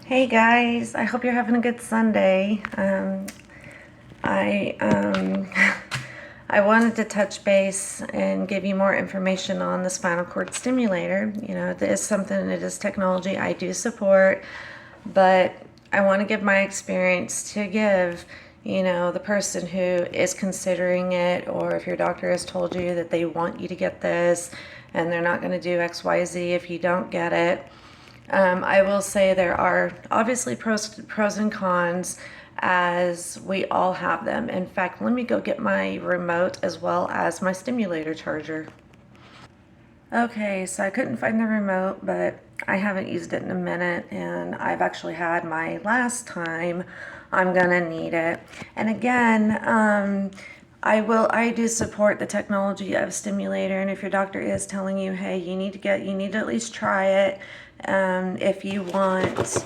Hey guys, I hope you're having a good Sunday. I I wanted to touch base and give you more information on the spinal cord stimulator. You know, it is something, it is technology I do support, but I want to give my experience to give, the person who is considering it, or if your doctor has told you that they want you to get this and they're not going to do XYZ if you don't get it. I will say there are obviously pros and cons, as we all have them. In fact, let me go get my remote as well as my stimulator charger. Okay, so I couldn't find the remote, but I haven't used it in a minute, and I've actually had my last time. I'm gonna need it. And again, I do support the technology of stimulator, and if your doctor is telling you, hey, you need to at least try it, if you want,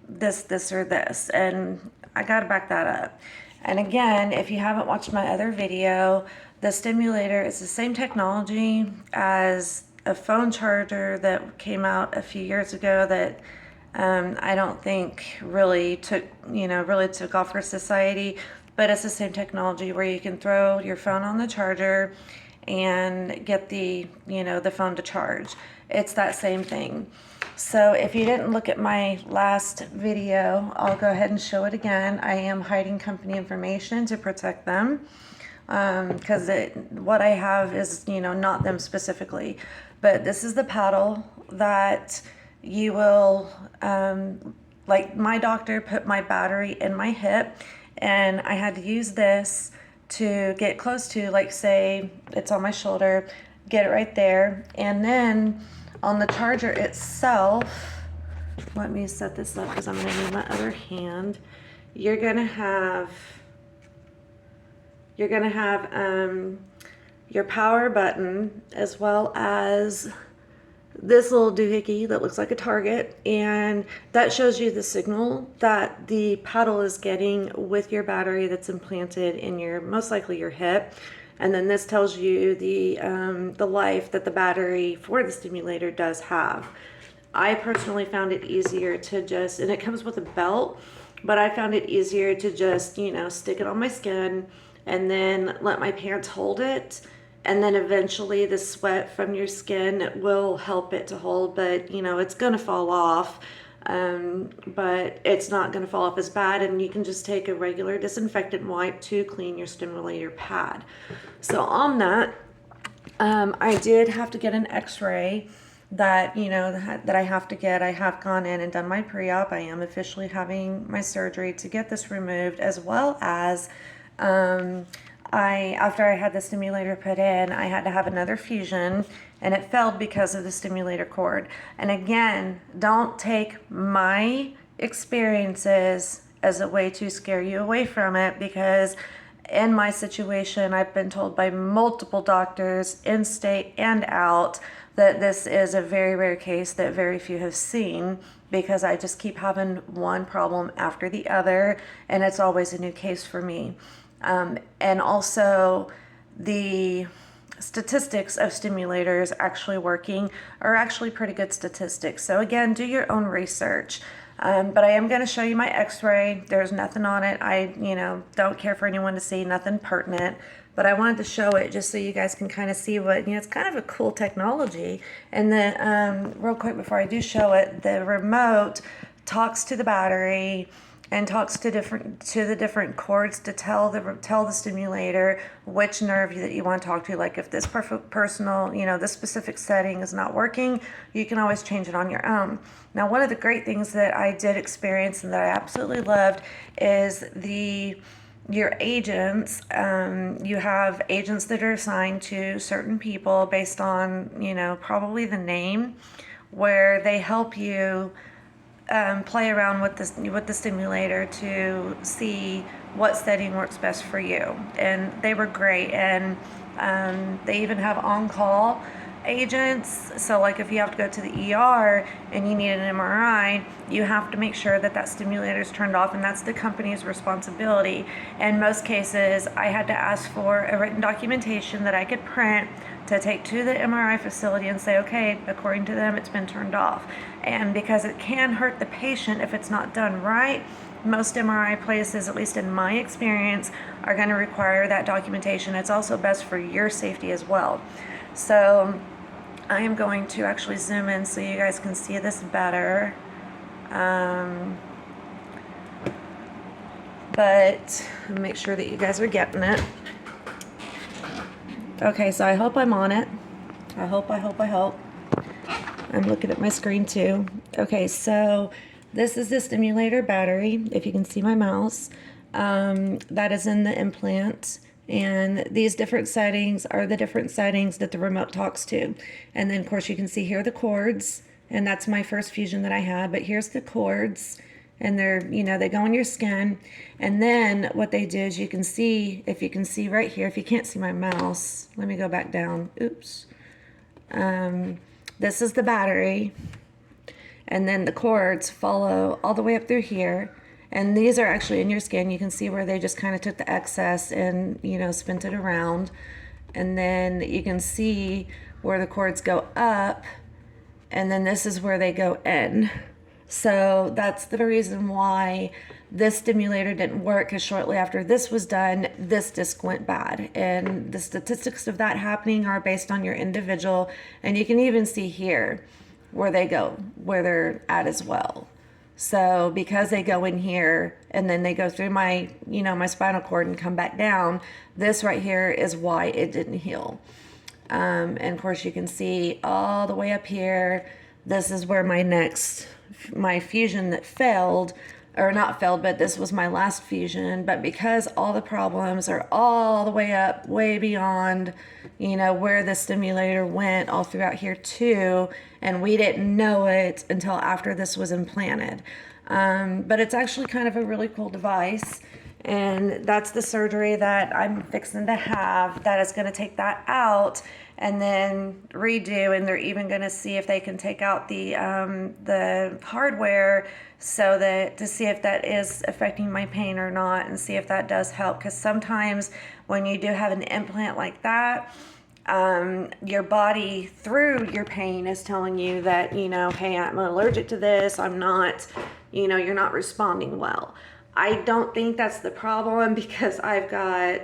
this or this, and I gotta back that up. And again, if you haven't watched my other video, the stimulator is the same technology as a phone charger that came out a few years ago that I don't think really took off for society, but it's the same technology where you can throw your phone on the charger and get the phone to charge. It's that same thing. So if you didn't look at my last video, I'll go ahead and show it again. I am hiding company information to protect them, because what I have is, not them specifically. But this is the paddle that you will, like my doctor put my battery in my hip, and I had to use this to get close to, like, say it's on my shoulder, get it right there. And then on the charger itself, let me set this up because I'm going to need my other hand. You're gonna have your power button, as well as this little doohickey that looks like a target, and that shows you the signal that the paddle is getting with your battery that's implanted in your, most likely your hip. And then this tells you the life that the battery for the stimulator does have. I personally found it easier to just, and it comes with a belt, but I found it easier to just, stick it on my skin and then let my pants hold it. And then eventually the sweat from your skin will help it to hold, but it's gonna fall off. But it's not gonna fall off as bad, and you can just take a regular disinfectant wipe to clean your stimulator pad. So on that, I did have to get an x-ray that I have to get. I have gone in and done my pre-op. I am officially having my surgery to get this removed, as well as after I had the stimulator put in, I had to have another fusion, and it failed because of the stimulator cord. And again, don't take my experiences as a way to scare you away from it, because in my situation, I've been told by multiple doctors, in state and out, that this is a very rare case that very few have seen, because I just keep having one problem after the other, and it's always a new case for me. And also, the statistics of stimulators actually working are actually pretty good statistics. So again, do your own research. But I am going to show you my x-ray. There's nothing on it. I, don't care for anyone to see, nothing pertinent. But I wanted to show it just so you guys can kind of see what, it's kind of a cool technology. And then real quick before I do show it, the remote talks to the battery and talks to the different cords to tell the stimulator which nerve that you want to talk to. Like if this personal, this specific setting is not working, you can always change it on your own. Now, one of the great things that I did experience and that I absolutely loved is your agents. You have agents that are assigned to certain people based on, probably the name, where they help you play around with the stimulator to see what setting works best for you. And they were great, and they even have on call. agents. So like if you have to go to the ER and you need an MRI, you have to make sure that that stimulator is turned off, and that's the company's responsibility. In most cases, I had to ask for a written documentation that I could print to take to the MRI facility and say, okay, according to them, it's been turned off. And because it can hurt the patient if it's not done right, most MRI places, at least in my experience, are going to require that documentation. It's also best for your safety as well. So I am going to actually zoom in so you guys can see this better. But make sure that you guys are getting it. Okay, so I hope I'm on it. I hope. I'm looking at my screen too. Okay, so this is the stimulator battery, if you can see my mouse. That is in the implant. And these different settings are the different settings that the remote talks to. And then, of course, you can see here the cords. And that's my first fusion that I had. But here's the cords. And they're, you know, they go in your skin. And then what they do is you can see, if you can see right here, if you can't see my mouse, let me go back down. Oops. This is the battery. And then the cords follow all the way up through here. And these are actually in your skin. You can see where they just kind of took the excess and, you know, spent it around. And then you can see where the cords go up. And then this is where they go in. So that's the reason why this stimulator didn't work, because shortly after this was done, this disc went bad. And the statistics of that happening are based on your individual. And you can even see here where they go, where they're at as well. So because they go in here and then they go through my, you know, my spinal cord and come back down, this right here is why it didn't heal. And of course you can see all the way up here, this is where my fusion that failed, or not failed, but this was my last fusion. But because all the problems are all the way up, way beyond, you know, where the stimulator went all throughout here too, and we didn't know it until after this was implanted. But it's actually kind of a really cool device. And that's the surgery that I'm fixing to have, that is going to take that out and then redo. And they're even going to see if they can take out the hardware, so that to see if that is affecting my pain or not, and see if that does help. Because sometimes when you do have an implant like that, your body through your pain is telling you that, you know, hey, I'm allergic to this. I'm not, you know, you're not responding well. I don't think that's the problem, because I've got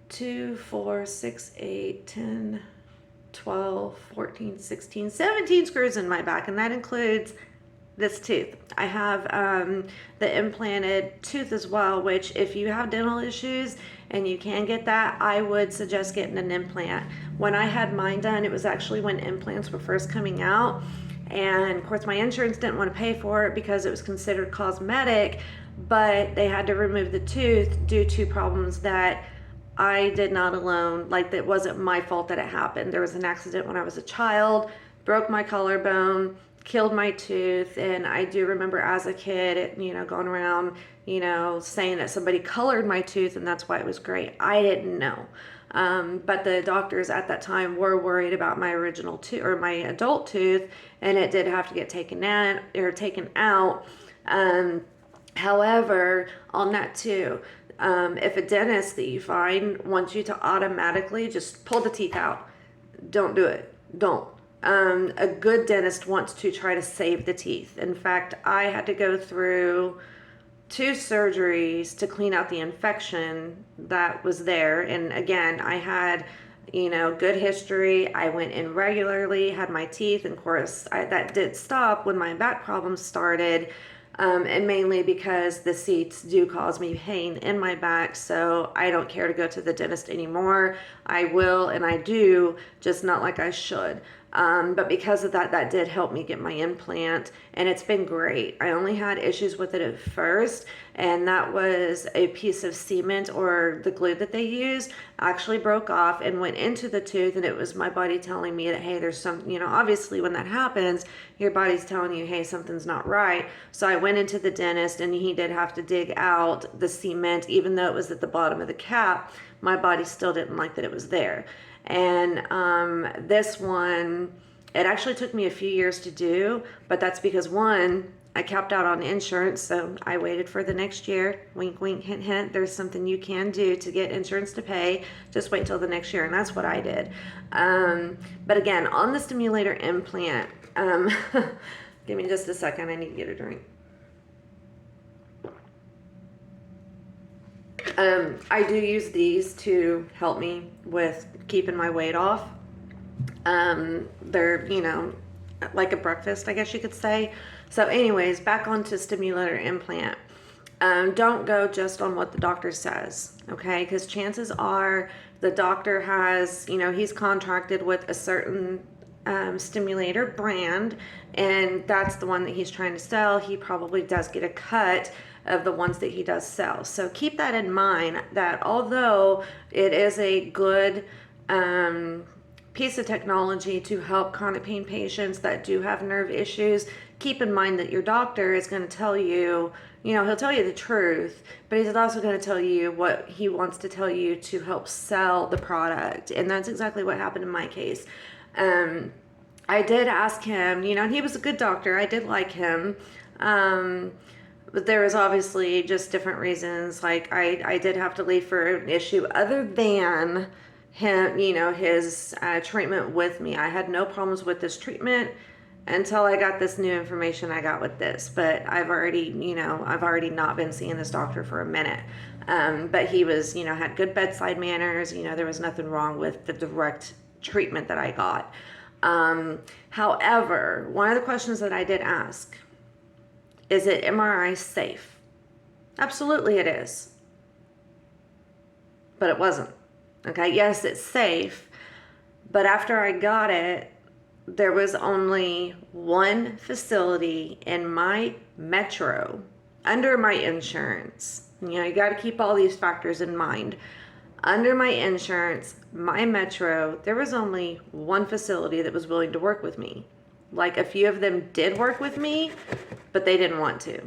2, 4, 6, 8, 10, 12, 14, 16, 17 screws in my back, and that includes this tooth. I have the implanted tooth as well, which if you have dental issues and you can get that, I would suggest getting an implant. When I had mine done, it was actually when implants were first coming out. And of course my insurance didn't want to pay for it because it was considered cosmetic, but they had to remove the tooth due to problems that I did not alone, like that wasn't my fault that it happened. There was an accident when I was a child, broke my collarbone, killed my tooth, and I do remember as a kid, you know, going around, you know, saying that somebody colored my tooth and that's why it was great. I didn't know. But the doctors at that time were worried about my original tooth, or my adult tooth, and it did have to get taken out. However, on that too, if a dentist that you find wants you to automatically just pull the teeth out, don't do it. Don't. A good dentist wants to try to save the teeth. In fact, I had to go through 2 surgeries to clean out the infection that was there. And again, I had, you know, good history. I went in regularly, had my teeth, and of course that did stop when my back problems started. And mainly because the seats do cause me pain in my back, so I don't care to go to the dentist anymore. I will, and I do, just not like I should. But because of that, that did help me get my implant, and it's been great. I only had issues with it at first, and that was a piece of cement, or the glue that they used, actually broke off and went into the tooth, and it was my body telling me that, hey, there's some, you know, obviously when that happens, your body's telling you, hey, something's not right. So I went into the dentist, and he did have to dig out the cement, even though it was at the bottom of the cap. My body still didn't like that it was there. And this one, it actually took me a few years to do, but that's because one, I capped out on insurance, so I waited for the next year. Wink, wink, hint, hint. There's something you can do to get insurance to pay. Just wait till the next year, and that's what I did. But again, on the stimulator implant, give me just a second. I need to get a drink. I do use these to help me with keeping my weight off. They're, you know, like a breakfast, I guess you could say. So anyways, back onto stimulator implant. Don't go just on what the doctor says, okay? Because chances are the doctor has, you know, he's contracted with a certain stimulator brand, and that's the one that he's trying to sell. He probably does get a cut of the ones that he does sell. So keep that in mind, that although it is a good piece of technology to help chronic pain patients that do have nerve issues, keep in mind that your doctor is going to tell you, you know, he'll tell you the truth, but he's also going to tell you what he wants to tell you to help sell the product. And that's exactly what happened in my case. I did ask him, you know, and he was a good doctor. I did like him. But there was obviously just different reasons. Like I did have to leave for an issue other than him, you know, his treatment with me. I had no problems with this treatment until I got this new information I got with this. But I've already, you know, I've already not been seeing this doctor for a minute. But he was, you know, had good bedside manners. You know, there was nothing wrong with the direct treatment that I got. However, one of the questions that I did ask, is it MRI safe? Absolutely it is. But it wasn't. Okay, yes, it's safe. But after I got it, there was only one facility in my metro under my insurance. You know, you got to keep all these factors in mind. Under my insurance, my metro, there was only one facility that was willing to work with me. Like, a few of them did work with me, but they didn't want to.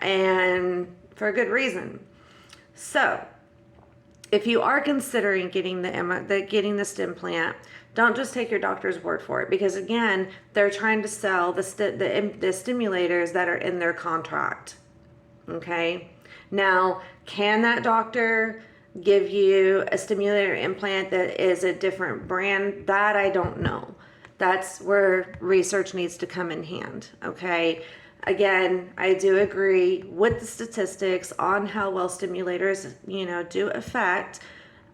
And for a good reason. So, if you are considering getting getting this implant, don't just take your doctor's word for it, because again, they're trying to sell the stimulators that are in their contract. Okay? Now, can that doctor give you a stimulator implant that is a different brand? That I don't know. That's where research needs to come in hand, okay? Again, I do agree with the statistics on how well stimulators, you know, do affect.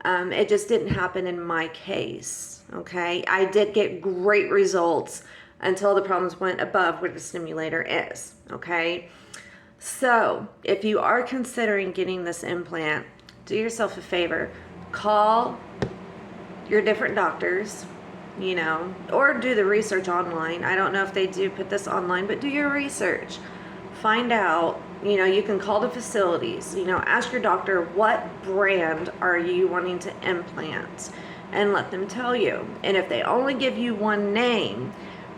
It just didn't happen in my case, okay? I did get great results until the problems went above where the stimulator is, okay? So, if you are considering getting this implant, do yourself a favor. Call your different doctors, you know, or do the research online. I don't know if they do put this online, but do your research. Find out, you know, you can call the facilities, you know, ask your doctor, what brand are you wanting to implant? And let them tell you. And if they only give you one name,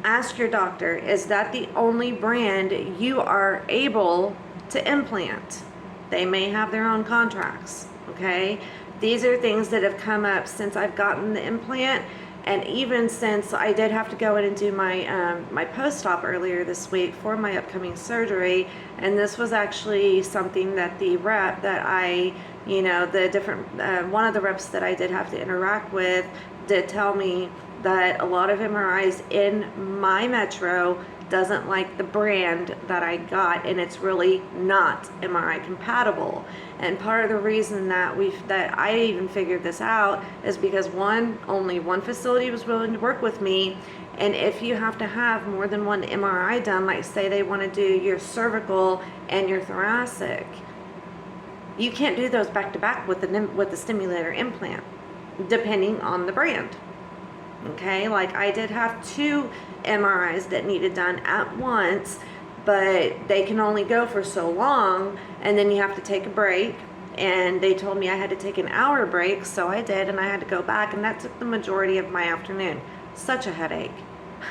ask your doctor, is that the only brand you are able to implant? They may have their own contracts, okay? These are things that have come up since I've gotten the implant. And even since I did have to go in and do my my post-op earlier this week for my upcoming surgery, and this was actually something that the rep that I, you know, the different, one of the reps that I did have to interact with did tell me that a lot of MRIs in my metro doesn't like the brand that I got, and it's really not MRI compatible. And part of the reason that I even figured this out is because one, only one facility was willing to work with me. And if you have to have more than one MRI done, like say they want to do your cervical and your thoracic, you can't do those back to back with the stimulator implant, depending on the brand. Okay, like I did have 2 MRIs that needed done at once, but they can only go for so long, and then you have to take a break. And they told me I had to take an hour break, so I did, and I had to go back, and that took the majority of my afternoon. Such a headache.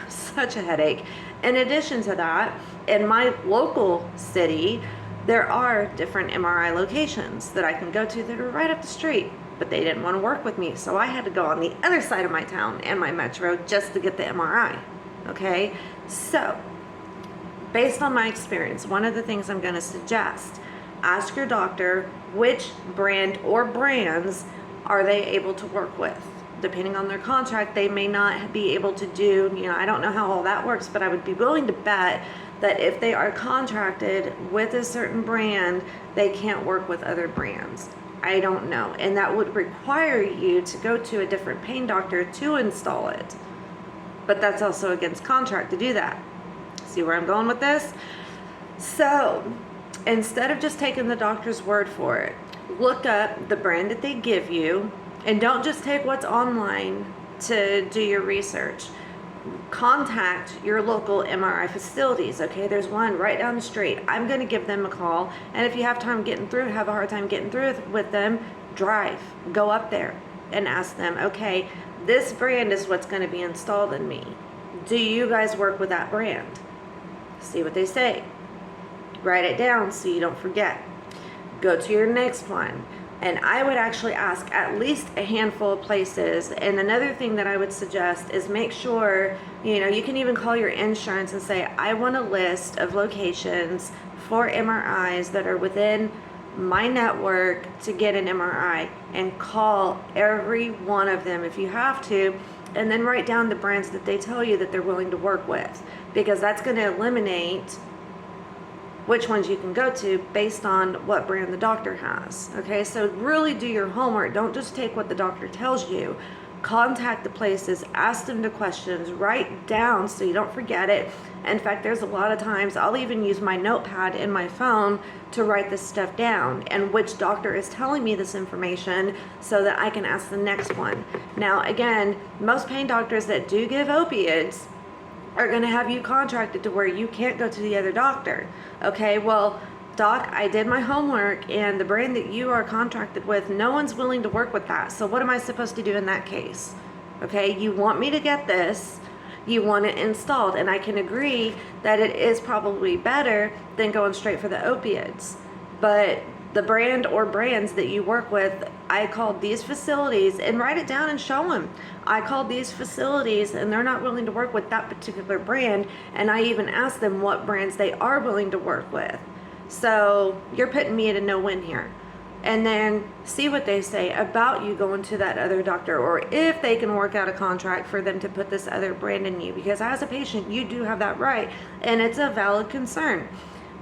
Such a headache. In addition to that, in my local city, there are different MRI locations that I can go to that are right up the street. but they didn't want to work with me. So I had to go on the other side of my town and my metro just to get the MRI. Okay, so based on my experience, one of the things I'm going to suggest, ask your doctor which brand or brands are they able to work with. Depending on their contract, they may not be able to do, I don't know how all that works, but I would be willing to bet that if they are contracted with a certain brand, they can't work with other brands. I don't know. And that would require you to go to a different pain doctor to install it. But that's also against contract to do that. See where I'm going with this? So instead of just taking the doctor's word for it, look up the brand that they give you, and don't just take what's online to do your research. Contact your local MRI facilities. Okay, there's one right down the street. I'm going to give them a call, and if you have time getting through, have a hard time getting through with them, drive, go up there and ask them, okay, this brand is what's going to be installed in me. Do you guys work with that brand? See what they say. Write it down so you don't forget. Go to your next one. And I would actually ask at least a handful of places. And another thing that I would suggest is make sure, you can even call your insurance and say, I want a list of locations for MRIs that are within my network to get an MRI, and call every one of them if you have to, and then write down the brands that they tell you that they're willing to work with, because that's going to eliminate which ones you can go to based on what brand the doctor has. Okay, so really do your homework. Don't just take what the doctor tells you. Contact the places, ask them the questions, write down so you don't forget it. In fact, there's a lot of times I'll even use my notepad in my phone to write this stuff down and which doctor is telling me this information so that I can ask the next one. Now, again, most pain doctors that do give opiates are going to have you contracted to where you can't go to the other doctor. Okay, well, doc, I did my homework, and the brand that you are contracted with, no one's willing to work with that. So what am I supposed to do in that case? Okay, you want me to get this, you want it installed, and I can agree that it is probably better than going straight for the opiates. But the brand or brands that you work with, I called these facilities, and write it down and show them. I called these facilities and they're not willing to work with that particular brand, and I even asked them what brands they are willing to work with. So you're putting me at a no-win here. And then see what they say about you going to that other doctor, or if they can work out a contract for them to put this other brand in you, because as a patient you do have that right, and it's a valid concern.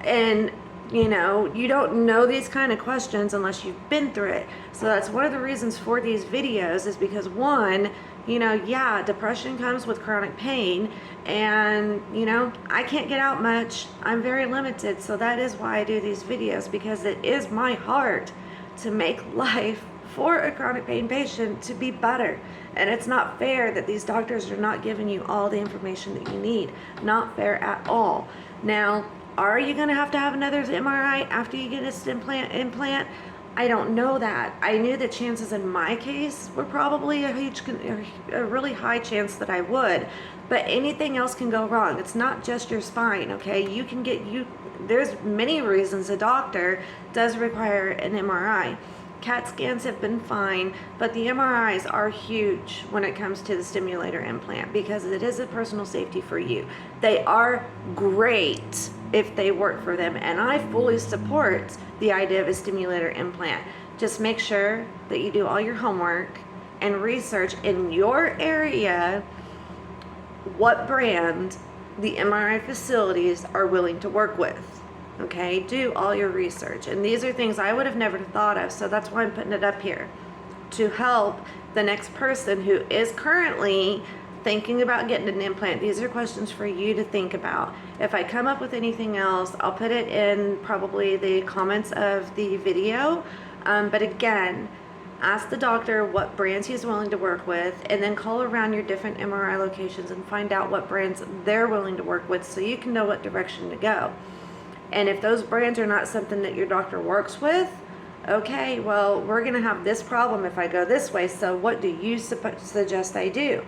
And you don't know these kind of questions unless you've been through it. So that's one of the reasons for these videos, is because one, depression comes with chronic pain, and I can't get out much. I'm very limited. So that is why I do these videos, because it is my heart to make life for a chronic pain patient to be better. And it's not fair that these doctors are not giving you all the information that you need. Not fair at all. Now, are you going to have another MRI after you get this implant? I don't know that. I knew the chances in my case were probably a really high chance that I would, but anything else can go wrong. It's not just your spine, okay? There's many reasons a doctor does require an MRI. CAT scans have been fine, but the MRIs are huge when it comes to the stimulator implant, because it is a personal safety for you. They are great if they work for them, and I fully support the idea of a stimulator implant. Just make sure that you do all your homework and research in your area what brand the MRI facilities are willing to work with. Okay, do all your research. And these are things I would have never thought of, so that's why I'm putting it up here, to help the next person who is currently thinking about getting an implant. These are questions for you to think about. If I come up with anything else, I'll put it in probably the comments of the video. But again, ask the doctor what brands he's willing to work with, and then call around your different MRI locations and find out what brands they're willing to work with, so you can know what direction to go. And if those brands are not something that your doctor works with, okay, well, we're going to have this problem if I go this way, so what do you suggest I do?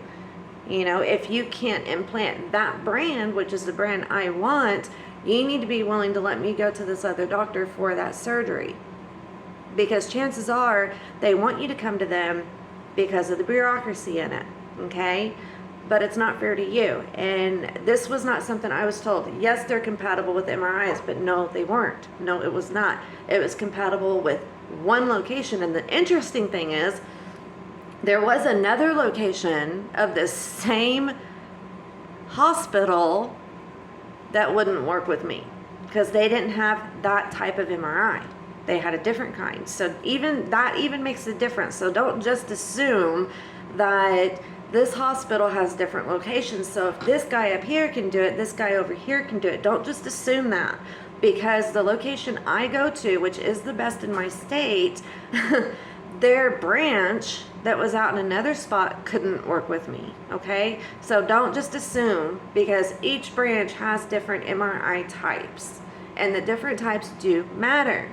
If you can't implant that brand, which is the brand I want, you need to be willing to let me go to this other doctor for that surgery. because chances are they want you to come to them because of the bureaucracy in it, okay? But it's not fair to you. And this was not something I was told. Yes, they're compatible with MRIs, but no, they weren't. No, it was not. It was compatible with one location. And the interesting thing is, there was another location of the same hospital that wouldn't work with me because they didn't have that type of MRI. They had a different kind. So even that even makes a difference. So don't just assume that this hospital has different locations. So if this guy up here can do it, this guy over here can do it. Don't just assume that, because the location I go to, which is the best in my state, their branch that was out in another spot couldn't work with me, okay? So don't just assume, because each branch has different MRI types, and the different types do matter,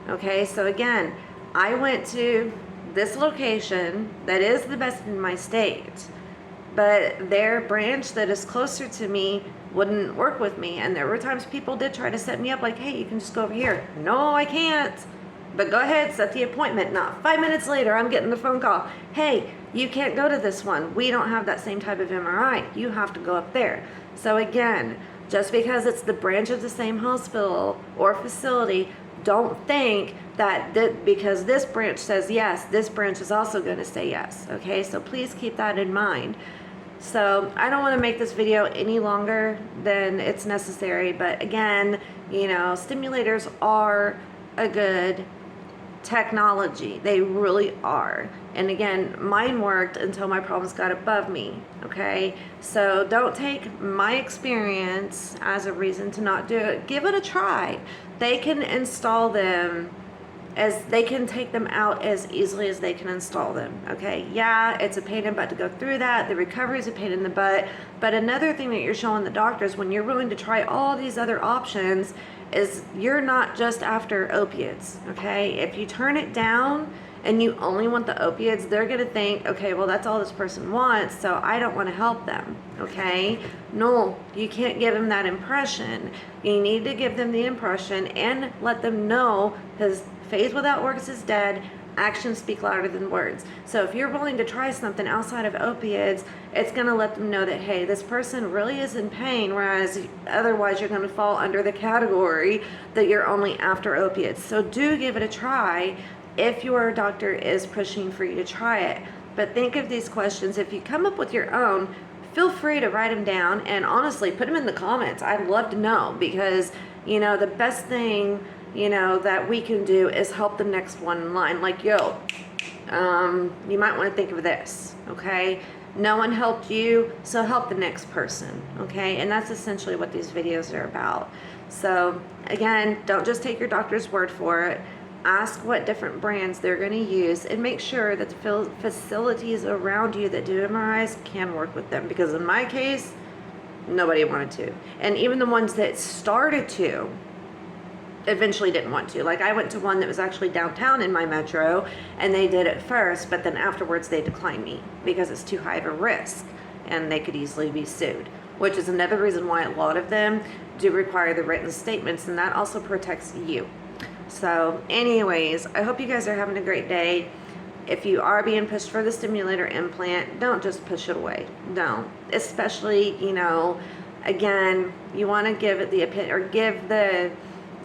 okay? So again, I went to this location that is the best in my state, but their branch that is closer to me wouldn't work with me. And there were times people did try to set me up like, hey, you can just go over here. No, I can't. But go ahead, set the appointment. Not 5 minutes later, I'm getting the phone call. Hey, you can't go to this one. We don't have that same type of MRI. You have to go up there. So again, just because it's the branch of the same hospital or facility, don't think that because this branch says yes, this branch is also going to say yes, okay? So please keep that in mind. So I don't want to make this video any longer than it's necessary, but again, you know, stimulators are a good technology. They really are. And again, mine worked until my problems got above me, okay? So don't take my experience as a reason to not do it. Give it a try. They can install them, as they can take them out as easily as they can install them, okay? Yeah, it's a pain in the butt to go through that. The recovery is a pain in the butt. But another thing that you're showing the doctors when you're willing to try all these other options is you're not just after opiates, okay? If you turn it down and you only want the opiates, they're gonna think, okay, well, that's all this person wants, so I don't wanna help them, okay? No, you can't give them that impression. You need to give them the impression and let them know, because faith without works is dead. Actions speak louder than words. So if you're willing to try something outside of opiates, it's going to let them know that, hey, this person really is in pain, whereas otherwise you're going to fall under the category that you're only after opiates. So do give it a try if your doctor is pushing for you to try it. But think of these questions. If you come up with your own, feel free to write them down, and honestly, put them in the comments. I'd love to know, because, you know, the best thing, you know, that we can do is help the next one in line. Like, yo, you might want to think of this, okay? No one helped you, so help the next person, okay? And that's essentially what these videos are about. So again, don't just take your doctor's word for it. Ask what different brands they're going to use, and make sure that the facilities around you that do MRIs can work with them, because in my case, nobody wanted to. And even the ones that started to eventually didn't want to. Like, I went to one that was actually downtown in my metro, and they did it first, but then afterwards they declined me because it's too high of a risk and they could easily be sued, which is another reason why a lot of them do require the written statements, and that also protects you. So anyways, I hope you guys are having a great day. If you are being pushed for the stimulator implant, don't just push it away. Don't. Especially, you know, again, you want to give it the opinion, or give the,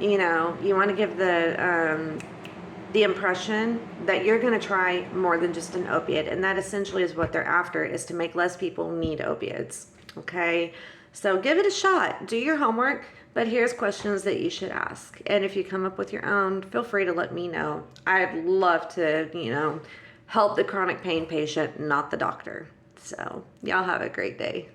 you know, you want to give the impression that you're going to try more than just an opiate. And that essentially is what they're after, is to make less people need opiates. Okay? So give it a shot. Do your homework. But here's questions that you should ask. And if you come up with your own, feel free to let me know. I'd love to, you know, help the chronic pain patient, not the doctor. So y'all have a great day.